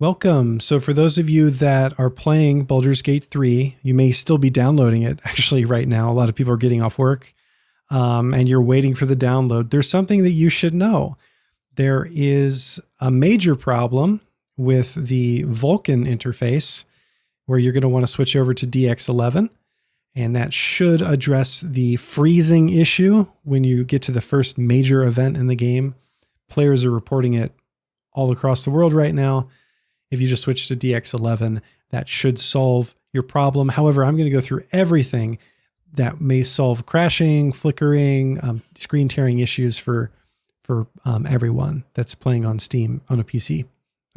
Welcome. So for those of you that are playing Baldur's Gate 3, you may still be downloading it actually right now. A lot of people are getting off work and you're waiting for the download. There's something that you should know. There is a major problem with the Vulkan interface where you're going to want to switch over to DX11. And that should address the freezing issue when you get to the first major event in the game. Players are reporting it all across the world right now. If you just switch to DX11, that should solve your problem. However, I'm going to go through everything that may solve crashing, flickering, screen tearing issues for everyone that's playing on Steam on a PC.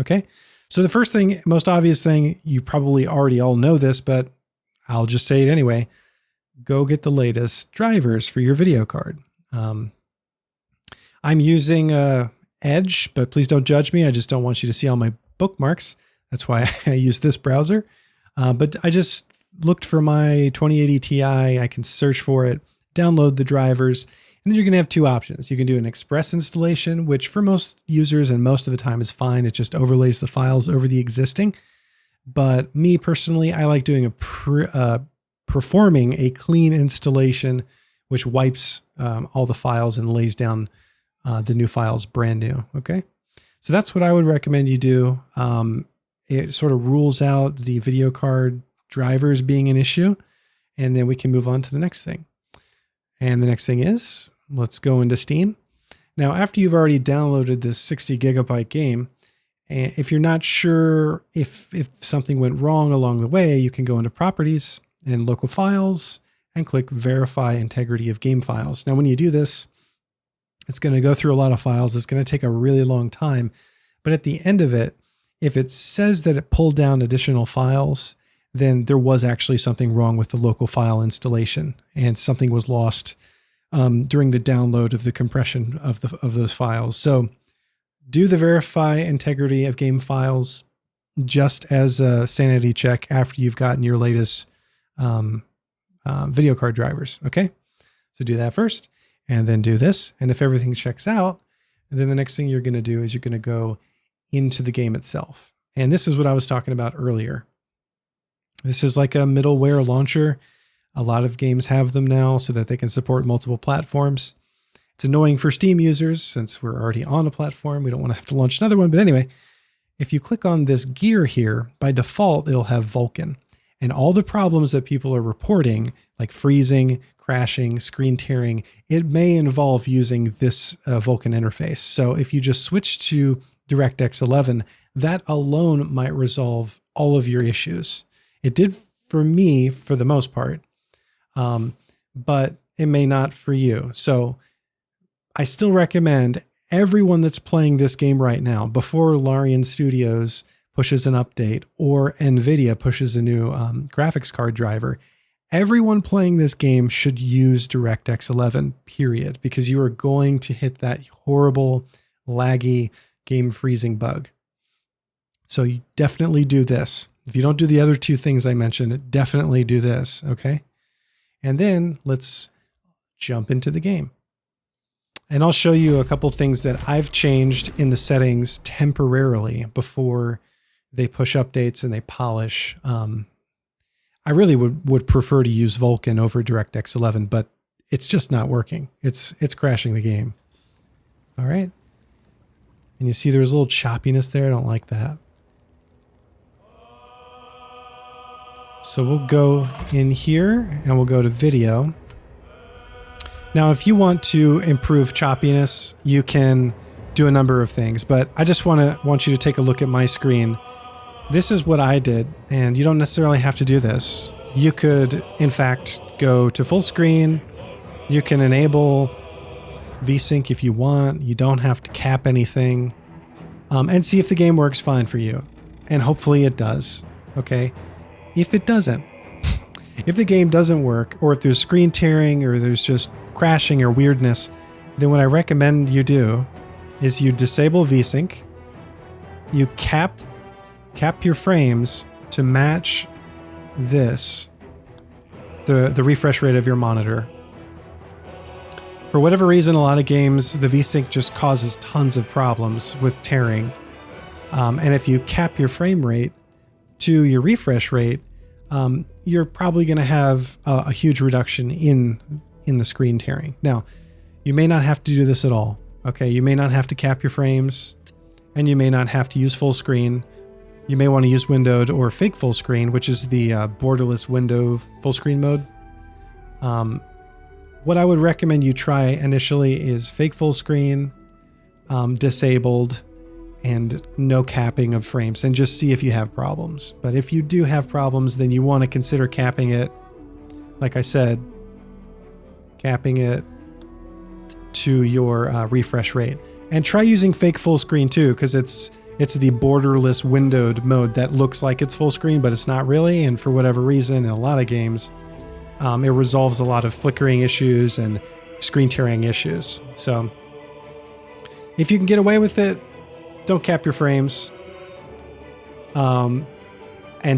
Okay. So the first thing, most obvious thing, you probably already all know this, but I'll just say it anyway. Go get the latest drivers for your video card. I'm using Edge, but please don't judge me. I just don't want you to see all my bookmarks. That's why I use this browser. But I just looked for my 2080 Ti. I can search for it, download the drivers, and then you're going to have two options. You can do an express installation, which for most users and most of the time is fine. It just overlays the files over the existing. But me personally, I like doing performing a clean installation, which wipes all the files and lays down the new files brand new. Okay. So that's what I would recommend you do. It sort of rules out the video card drivers being an issue, and then we can move on to the next thing. And the next thing is, let's go into Steam. Now, after you've already downloaded this 60 gigabyte game, and if you're not sure if something went wrong along the way, you can go into Properties and Local Files and click Verify Integrity of Game Files. Now, when you do this, it's going to go through a lot of files. It's going to take a really long time. But at the end of it, if it says that it pulled down additional files, then there was actually something wrong with the local file installation and something was lost during the download of the compression of those files. So do the Verify Integrity of Game Files just as a sanity check after you've gotten your latest video card drivers. Okay, so do that first. And then do this. And if everything checks out, then the next thing you're going to do is you're going to go into the game itself. And this is what I was talking about earlier. This is like a middleware launcher. A lot of games have them now so that they can support multiple platforms. It's annoying for Steam users since we're already on a platform. We don't want to have to launch another one. But anyway, if you click on this gear here, by default, it'll have Vulkan. And all the problems that people are reporting, like freezing, crashing, screen tearing, it may involve using this Vulkan interface. So if you just switch to DirectX 11, that alone might resolve all of your issues. It did for me for the most part, but it may not for you. So I still recommend everyone that's playing this game right now, before Larian Studios pushes an update or NVIDIA pushes a new graphics card driver, everyone playing this game should use DirectX 11, period, because you are going to hit that horrible, laggy, game freezing bug. So you definitely do this. If you don't do the other two things I mentioned, definitely do this, okay? And then let's jump into the game. And I'll show you a couple things that I've changed in the settings temporarily before they push updates and they polish. I really would prefer to use Vulkan over DirectX 11, but it's just not working. It's crashing the game. All right. And you see there's a little choppiness there. I don't like that. So we'll go in here and we'll go to video. Now, if you want to improve choppiness, you can do a number of things, but I just want you to take a look at my screen. This is what I did, and you don't necessarily have to do this. You could, in fact, go to full screen. You can enable vsync if you want. You don't have to cap anything, and see if the game works fine for you. And hopefully it does, okay? If it doesn't, if the game doesn't work, or if there's screen tearing, or there's just crashing or weirdness, then what I recommend you do is you disable vsync, you cap your frames to match this, the refresh rate of your monitor. For whatever reason, a lot of games, the vsync just causes tons of problems with tearing. And if you cap your frame rate to your refresh rate, you're probably going to have a huge reduction in the screen tearing. Now, you may not have to do this at all. Okay, you may not have to cap your frames, and you may not have to use full screen. You may want to use windowed or fake full screen, which is the borderless window full screen mode. What I would recommend you try initially is fake full screen, disabled, and no capping of frames, and just see if you have problems. But if you do have problems, then you want to consider capping it. Like I said, capping it to your refresh rate, and try using fake full screen too, because it's the borderless windowed mode that looks like it's full screen, but it's not really. And for whatever reason, in a lot of games, it resolves a lot of flickering issues and screen tearing issues. So if you can get away with it, don't cap your frames, and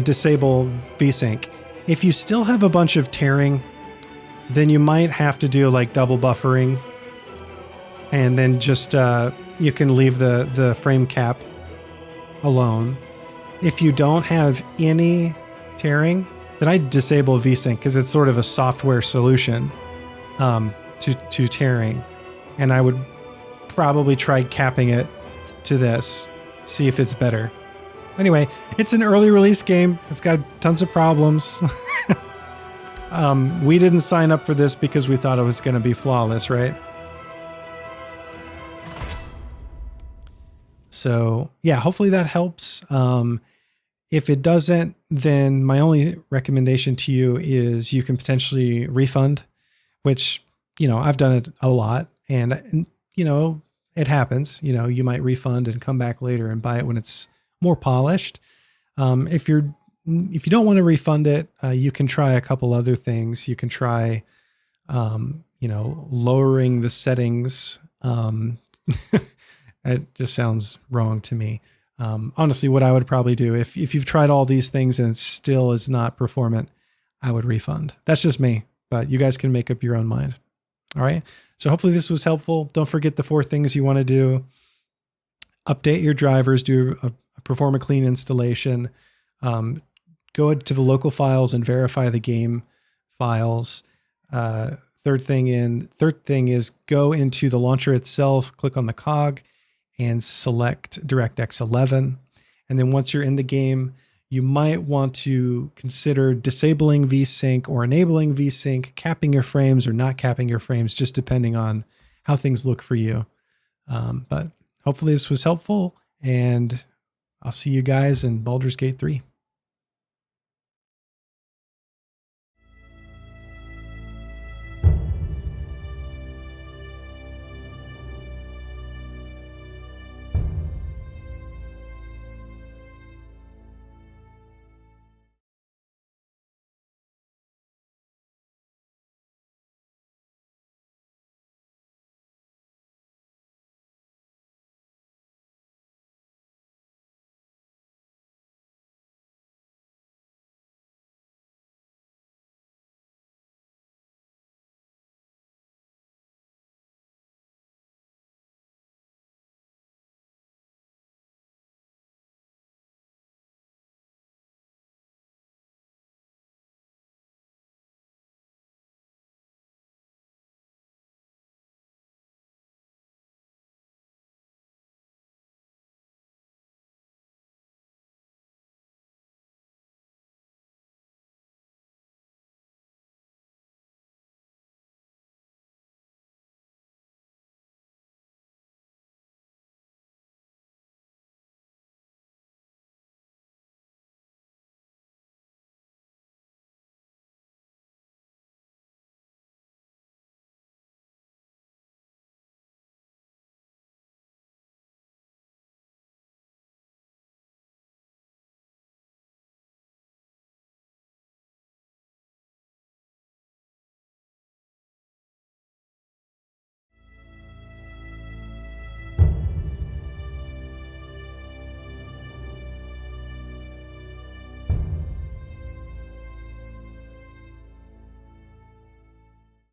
disable vsync. If you still have a bunch of tearing, then you might have to do like double buffering, and then just you can leave the frame cap alone. If you don't have any tearing, then I disable vsync, because it's sort of a software solution to tearing, and I would probably try capping it to this, see if it's better. Anyway, it's an early release game. It's got tons of problems. We didn't sign up for this because we thought it was going to be flawless, right? So yeah, hopefully that helps. If it doesn't, then my only recommendation to you is you can potentially refund, which, I've done it a lot, and it happens. You might refund and come back later and buy it when it's more polished. If you don't want to refund it, you can try a couple other things. You can try, lowering the settings. It just sounds wrong to me. Honestly, what I would probably do, if you've tried all these things and it still is not performant, I would refund. That's just me, but you guys can make up your own mind. All right. So hopefully this was helpful. Don't forget the 4 things you want to do. Update your drivers, perform a clean installation, go to the local files and verify the game files. Third thing is go into the launcher itself, click on the cog, and select DirectX 11. And then once you're in the game, you might want to consider disabling vsync or enabling vsync, capping your frames or not capping your frames, just depending on how things look for you. But hopefully this was helpful, and I'll see you guys in Baldur's Gate 3.